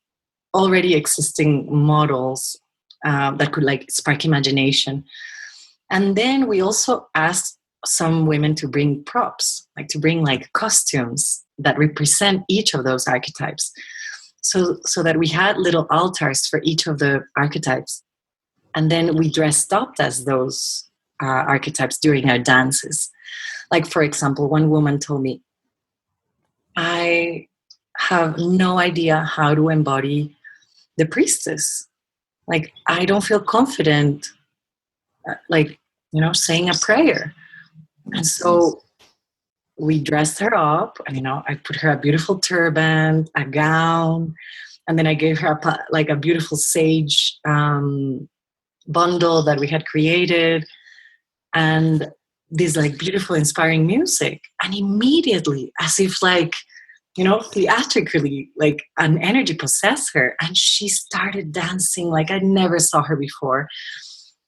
already existing models that could like spark imagination. And then we also asked some women to bring props, like to bring like costumes that represent each of those archetypes. So that we had little altars for each of the archetypes. And then we dressed up as those archetypes during our dances. Like, for example, one woman told me, I have no idea how to embody the priestess. Like, I don't feel confident, like, saying a prayer. And so we dressed her up and, I put her a beautiful turban, a gown, and then I gave her a beautiful sage bundle that we had created and this like beautiful inspiring music. And immediately, as if like, theatrically, like an energy possessed her and she started dancing like I never saw her before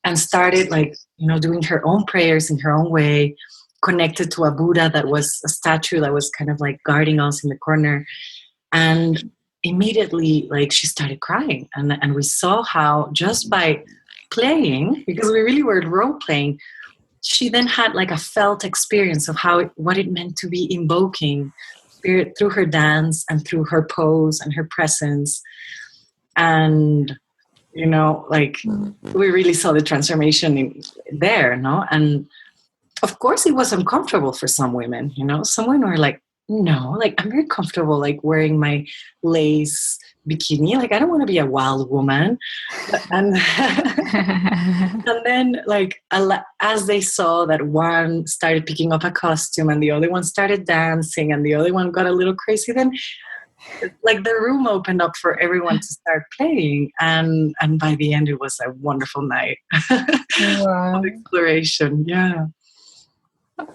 and started like, doing her own prayers in her own way, connected to a Buddha that was a statue that was kind of like guarding us in the corner. And immediately, like, she started crying. And we saw how just by playing, because we really were role playing, she then had like a felt experience of what it meant to be invoking spirit through her dance and through her pose and her presence. And, like, we really saw the transformation there, no? And of course, it was uncomfortable for some women, Some women were like, no, like, I'm very comfortable, like, wearing my lace bikini. Like, I don't want to be a wild woman. And, and then, like, as they saw that one started picking up a costume and the other one started dancing and the other one got a little crazy, then, like, the room opened up for everyone to start playing. And by the end, it was a wonderful night of exploration. Yeah.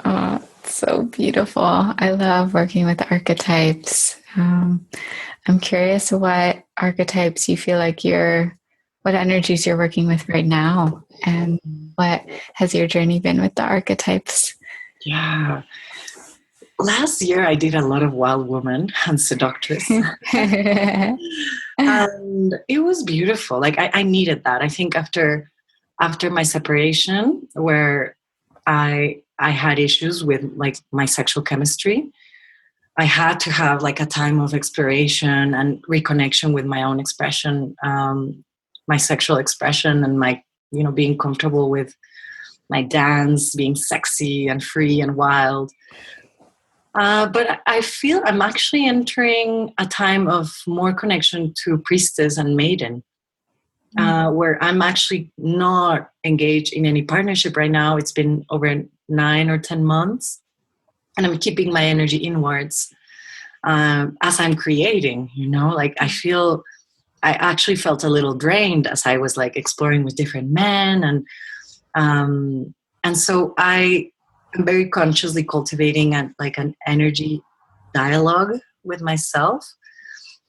Oh, so beautiful. I love working with archetypes. I'm curious what archetypes you feel like what energies you're working with right now, and what has your journey been with the archetypes? Yeah. Last year, I did a lot of wild woman and seductress. And it was beautiful. Like, I needed that. I think after my separation, where I had issues with like my sexual chemistry, I had to have like a time of exploration and reconnection with my own expression, my sexual expression, and my, being comfortable with my dance, being sexy and free and wild. But I feel I'm actually entering a time of more connection to priestess and maiden, where I'm actually not engaged in any partnership right now. It's been over 9 or 10 months, and I'm keeping my energy inwards as I'm creating, like I actually felt a little drained as I was like exploring with different men. And so I am very consciously cultivating an energy dialogue with myself.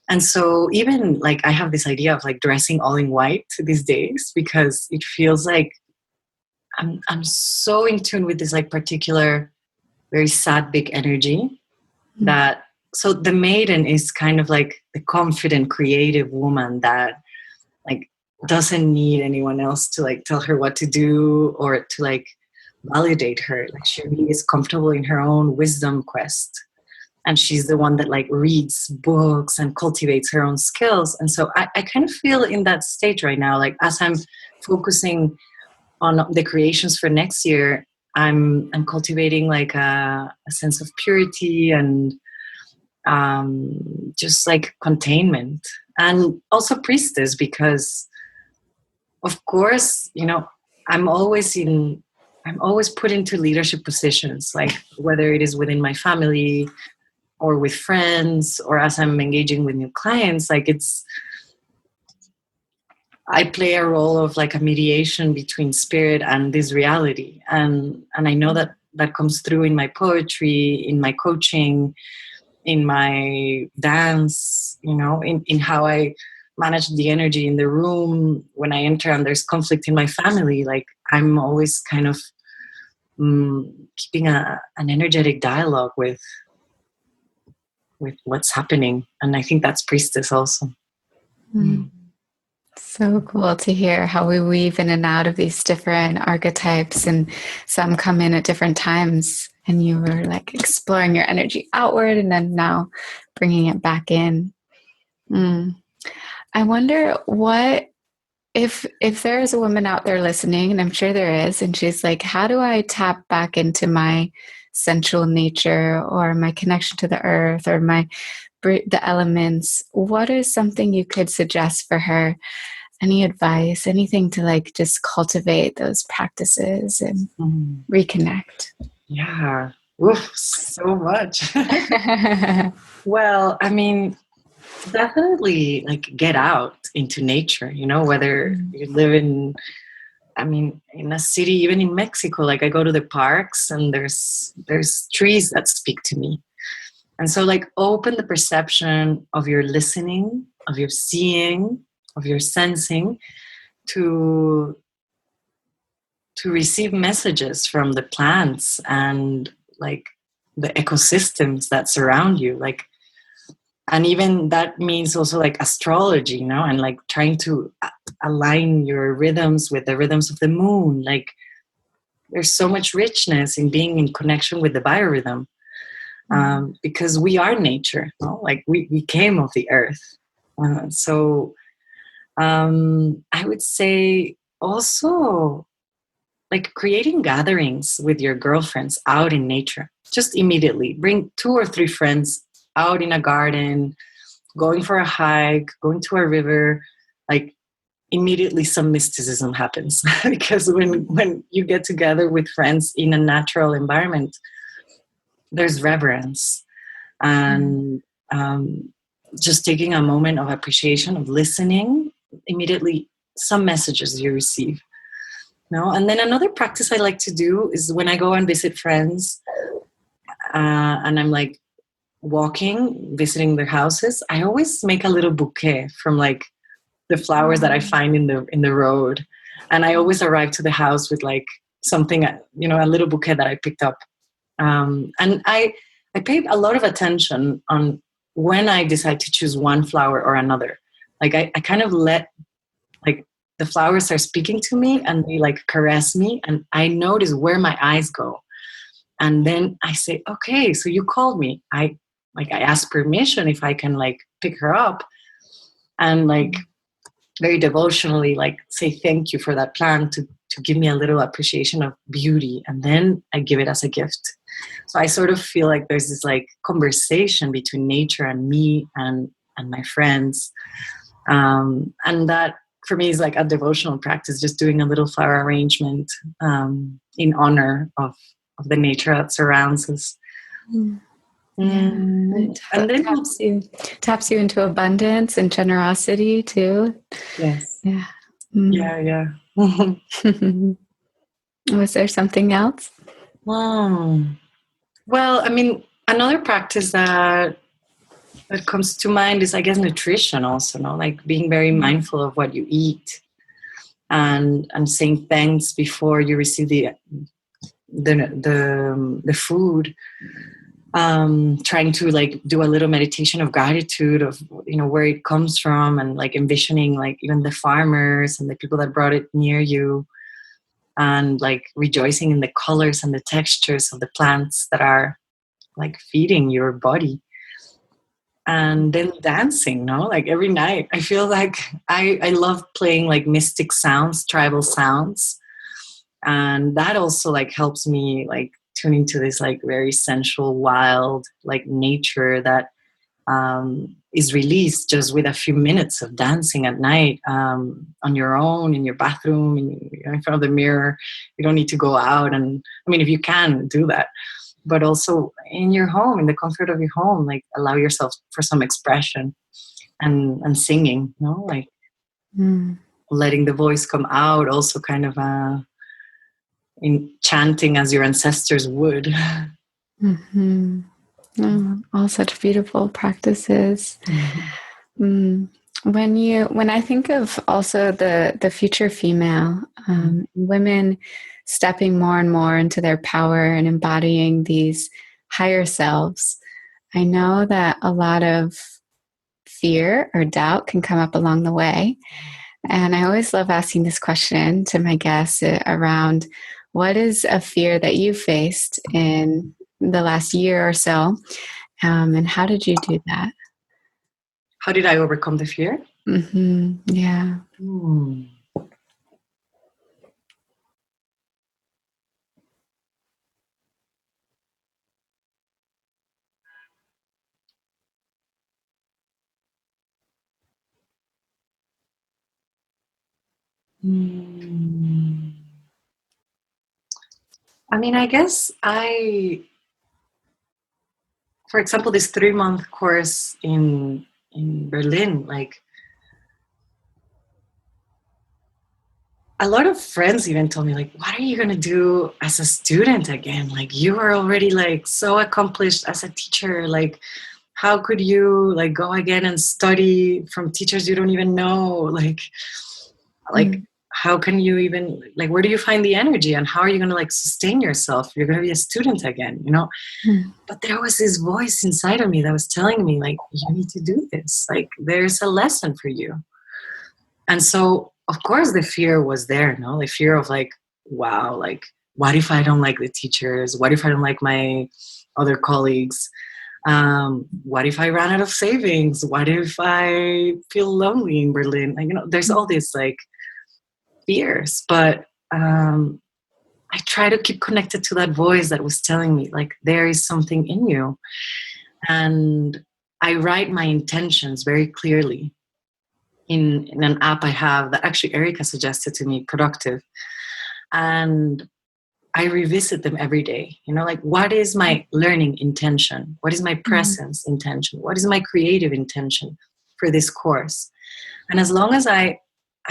And so even like I have this idea of like dressing all in white these days, because it feels like I'm so in tune with this like particular very sad big energy that, so the maiden is kind of like the confident creative woman that like doesn't need anyone else to like tell her what to do or to like validate her. Like, she really is comfortable in her own wisdom quest. And she's the one that like reads books and cultivates her own skills. And so I kind of feel in that stage right now, like as I'm focusing on the creations for next year, I'm cultivating like a sense of purity and just like containment, and also priestess, because of course, I'm always put into leadership positions, like whether it is within my family or with friends, or as I'm engaging with new clients, like I play a role of like a mediation between spirit and this reality. And I know that comes through in my poetry, in my coaching, in my dance, in how I manage the energy in the room when I enter and there's conflict in my family. Like I'm always kind of keeping an energetic dialogue with what's happening. And I think that's priestess also. So cool to hear how we weave in and out of these different archetypes, and some come in at different times, and you were like exploring your energy outward and then now bringing it back in. I wonder what if there is a woman out there listening, and I'm sure there is, and she's like, how do I tap back into my sensual nature or my connection to the earth or the elements? What is something you could suggest for her? Any advice, anything to like just cultivate those practices and reconnect? Yeah. Oof, so much. Well, I mean, definitely like get out into nature, whether you live in a city, even in Mexico, like I go to the parks and there's trees that speak to me. And so like open the perception of your listening, of your seeing, of your sensing to receive messages from the plants and like the ecosystems that surround you. Like, and even that means also like astrology, and like trying to align your rhythms with the rhythms of the moon. Like there's so much richness in being in connection with the biorhythm, because we are nature, like we came of the earth. So I would say also like creating gatherings with your girlfriends out in nature. Just immediately bring 2 or 3 friends out in a garden, going for a hike, going to a river. Like immediately some mysticism happens because when you get together with friends in a natural environment, there's reverence and just taking a moment of appreciation, of listening. Immediately some messages you receive. And then another practice I like to do is when I go and visit friends and I'm like walking, visiting their houses, I always make a little bouquet from like the flowers that I find in the road. And I always arrive to the house with like something, a little bouquet that I picked up. And I paid a lot of attention on when I decide to choose one flower or another. Like I kind of let like the flowers are speaking to me and they like caress me, and I notice where my eyes go. And then I say, okay, so you called me. I ask permission if I can like pick her up and like very devotionally like say thank you for that plant to give me a little appreciation of beauty, and then I give it as a gift. So I sort of feel like there's this like conversation between nature and me and my friends, and that for me is like a devotional practice, just doing a little flower arrangement in honor of the nature that surrounds us. And then taps you into abundance and generosity too. Yes. Yeah. Yeah. Was there something else? Well, I mean, another practice that comes to mind is, I guess, nutrition also, like being very mindful of what you eat and saying thanks before you receive the food. Trying to like do a little meditation of gratitude of where it comes from, and like envisioning like even the farmers and the people that brought it near you, and like rejoicing in the colors and the textures of the plants that are like feeding your body. And then dancing, like every night I feel like I love playing like mystic sounds, tribal sounds, and that also like helps me like tune into this like very sensual, wild like nature that is released just with a few minutes of dancing at night, on your own, in your bathroom, in front of the mirror. You don't need to go out, and I mean, if you can, do that, but also in your home, in the comfort of your home, like allow yourself for some expression and singing, like letting the voice come out, also kind of in chanting as your ancestors would. Mm-hmm. Oh, all such beautiful practices. Mm-hmm. When I think of also the future female, women stepping more and more into their power and embodying these higher selves, I know that a lot of fear or doubt can come up along the way. And I always love asking this question to my guests around what is a fear that you faced in the last year or so, and how did you do that? How did I overcome the fear? Yeah. Hmm. I mean, I guess for example, this 3-month course in Berlin, like a lot of friends even told me, like, what are you going to do as a student again? Like, you are already like so accomplished as a teacher. Like, how could you like go again and study from teachers you don't even know? Like how can you even, like, where do you find the energy and how are you going to like sustain yourself? You're going to be a student again, you know? But there was this voice inside of me that was telling me, like, you need to do this. Like, there's a lesson for you. And so, of course, the fear was there, no? The fear of like, wow, like, what if I don't like the teachers? What if I don't like my other colleagues? What if I ran out of savings? What if I feel lonely in Berlin? Like, you know, there's all these like fears, but I try to keep connected to that voice that was telling me, like, there is something in you. And I write my intentions very clearly in an app I have that actually Erica suggested to me, Productive. And I revisit them every day. You know, like, what is my learning intention? What is my presence intention? What is my creative intention for this course? And as long as I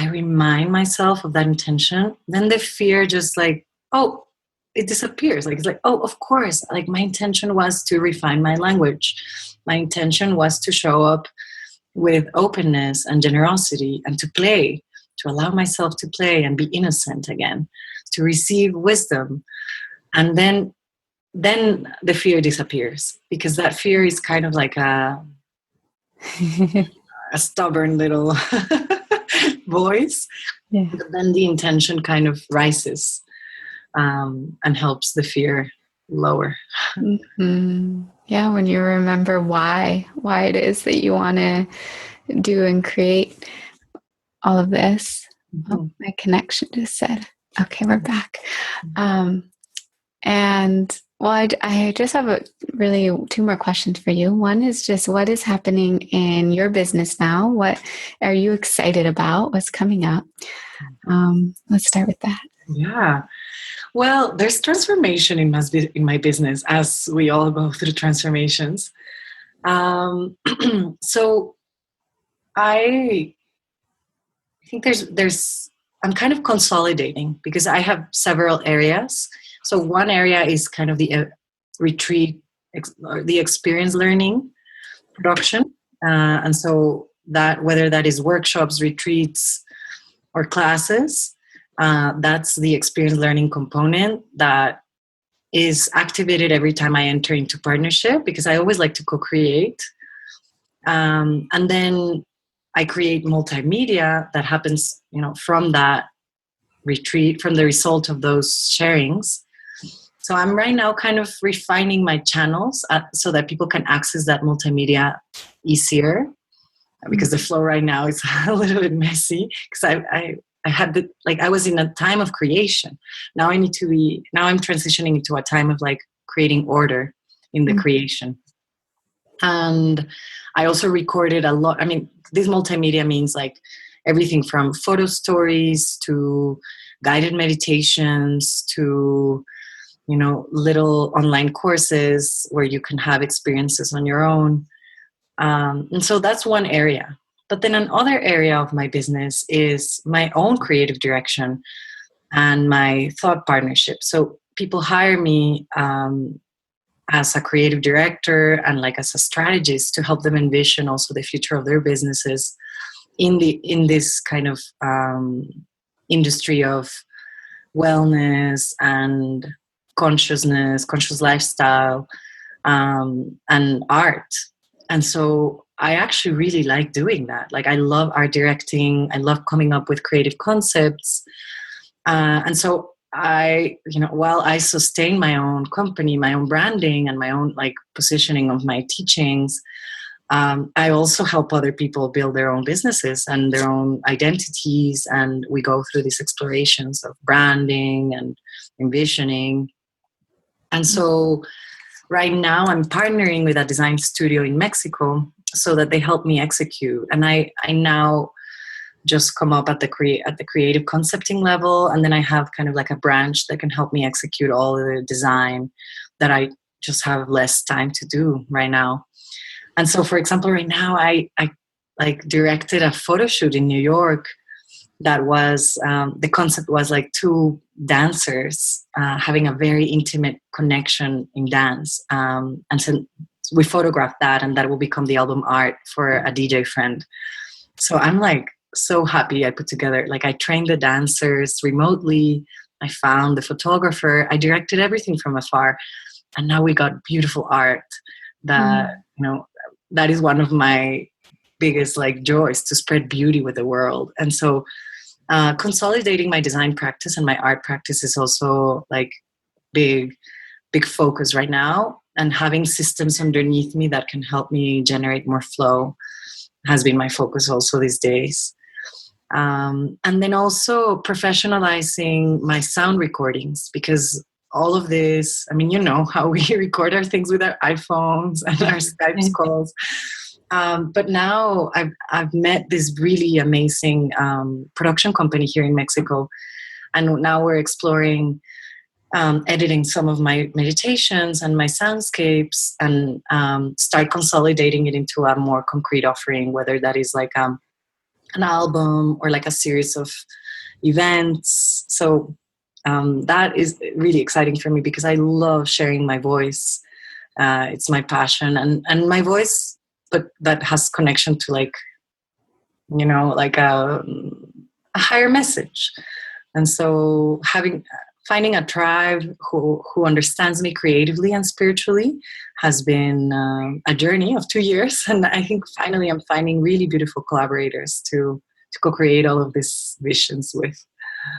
remind myself of that intention, then the fear just like, oh, it disappears. Like, it's like, oh, of course, like my intention was to refine my language. My intention was to show up with openness and generosity and to play, to allow myself to play and be innocent again, to receive wisdom. And then the fear disappears, because that fear is kind of like a stubborn little voice. Yeah. But then the intention kind of rises, and helps the fear lower. Yeah, when you remember why it is that you want to do and create all of this. Oh, my connection just said, okay, we're back. And well, I just have really 2 more questions for you. One is just, what is happening in your business now? What are you excited about? What's coming up? Let's start with that. Yeah. Well, there's transformation in my business, as we all go through transformations. So I think I'm kind of consolidating, because I have several areas. So one area is kind of the retreat, the experience learning production. And so that, whether that is workshops, retreats, or classes, that's the experience learning component that is activated every time I enter into partnership, because I always like to co-create. And then I create multimedia that happens, you know, from that retreat, from the result of those sharings. So I'm right now kind of refining my channels so that people can access that multimedia easier, because the flow right now is a little bit messy, because I had I was in a time of creation. Now I'm transitioning into a time of like creating order in the creation. And I also recorded a lot. I mean, this multimedia means like everything from photo stories to guided meditations to, you know, little online courses where you can have experiences on your own. And so that's one area. But then another area of my business is my own creative direction and my thought partnership. So people hire me as a creative director and like as a strategist to help them envision also the future of their businesses in this kind of industry of wellness and consciousness, conscious lifestyle, and art. And so I actually really like doing that. Like I love art directing. I love coming up with creative concepts. And so while I sustain my own company, my own branding, and my own like positioning of my teachings, I also help other people build their own businesses and their own identities. And we go through these explorations of branding and envisioning. And so right now I'm partnering with a design studio in Mexico so that they help me execute. And I now just come up at the creative concepting level. And then I have kind of like a branch that can help me execute all the design that I just have less time to do right now. And so, for example, right now I like directed a photo shoot in New York that was, the concept was like two dancers having a very intimate connection in dance. And so we photographed that, and that will become the album art for a DJ friend. So I'm like so happy I put together, like I trained the dancers remotely. I found the photographer. I directed everything from afar. And now we got beautiful art that, that is one of my biggest like joys, to spread beauty with the world. And so consolidating my design practice and my art practice is also like big focus right now. And having systems underneath me that can help me generate more flow has been my focus also these days. And then also professionalizing my sound recordings, because all of this, I mean, you know how we record our things with our iPhones and our Skype calls. But now I've met this really amazing production company here in Mexico. And now we're exploring editing some of my meditations and my soundscapes, and start consolidating it into a more concrete offering, whether that is like an album or like a series of events. So that is really exciting for me, because I love sharing my voice. It's my passion, and my voice, but that has connection to like, like a higher message. And so finding a tribe who understands me creatively and spiritually has been a journey of 2 years. And I think finally I'm finding really beautiful collaborators to co-create all of these visions with.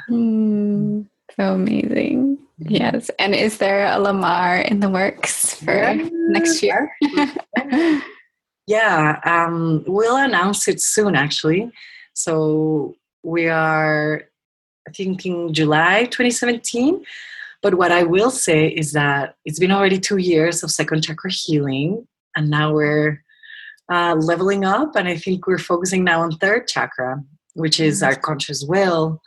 So amazing. Yes. And is there a Lamar in the works for next year? Yeah. We'll announce it soon, actually. So we are thinking July 2017. But what I will say is that it's been already 2 years of second chakra healing. And now we're leveling up. And I think we're focusing now on third chakra, which is our conscious will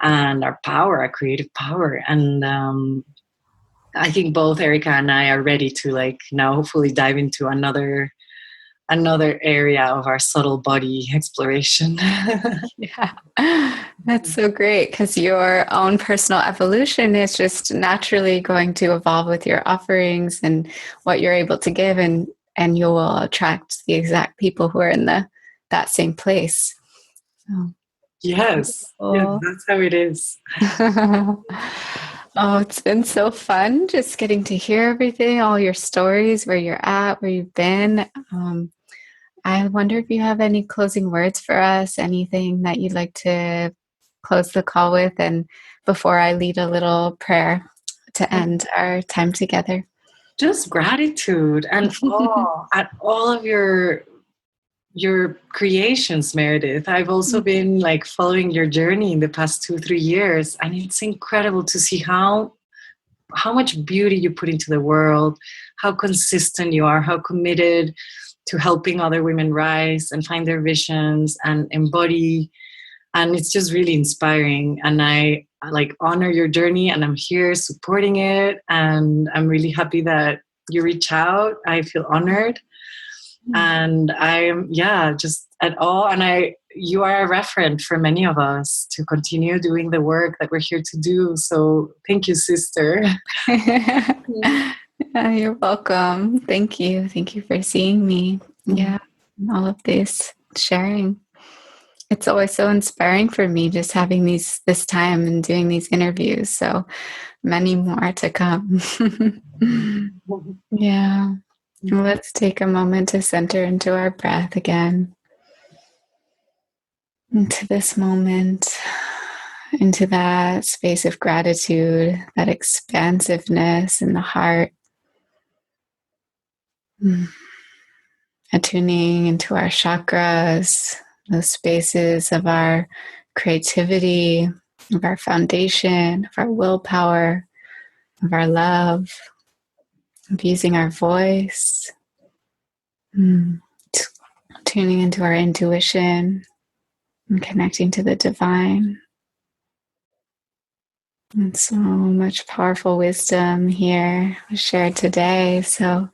and our power, our creative power. And I think both Erica and I are ready to like now hopefully dive into another area of our subtle body exploration. Yeah, that's so great, because your own personal evolution is just naturally going to evolve with your offerings and what you're able to give, and you will attract the exact people who are in that same place. So. Yes, that's how it is. Oh, it's been so fun just getting to hear everything, all your stories, where you're at, where you've been. I wonder if you have any closing words for us, anything that you'd like to close the call with, and before I lead a little prayer to end our time together. Just gratitude and awe at all of your creations, Meredith. I've also been like following your journey in the past 2-3 years, and it's incredible to see how much beauty you put into the world, how consistent you are, how committed to helping other women rise and find their visions and embody. And it's just really inspiring. And I like honor your journey, and I'm here supporting it. And I'm really happy that you reach out. I feel honored. And I'm just at awe. And you are a referent for many of us to continue doing the work that we're here to do. So thank you, sister. You're welcome. Thank you. Thank you for seeing me. Yeah, and all of this sharing. It's always so inspiring for me just having this time and doing these interviews. So many more to come. Yeah. Let's take a moment to center into our breath again. Into this moment, into that space of gratitude, that expansiveness in the heart. Attuning into our chakras, those spaces of our creativity, of our foundation, of our willpower, of our love, of using our voice, tuning into our intuition and connecting to the divine. And so much powerful wisdom here shared today. So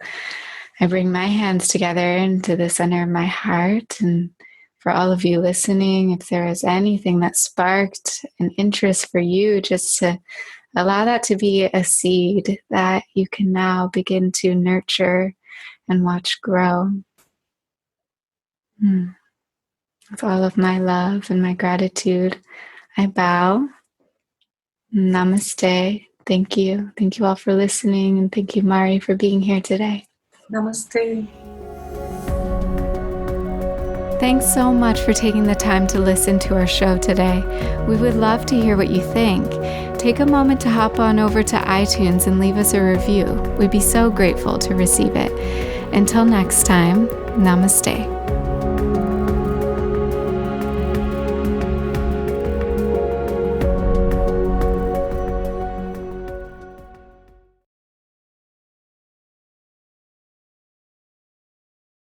I bring my hands together into the center of my heart. And for all of you listening, if there is anything that sparked an interest for you, just to allow that to be a seed that you can now begin to nurture and watch grow. With all of my love and my gratitude, I bow. Namaste. Thank you. Thank you all for listening. And thank you, Mari, for being here today. Namaste. Thanks so much for taking the time to listen to our show today. We would love to hear what you think. Take a moment to hop on over to iTunes and leave us a review. We'd be so grateful to receive it. Until next time, namaste.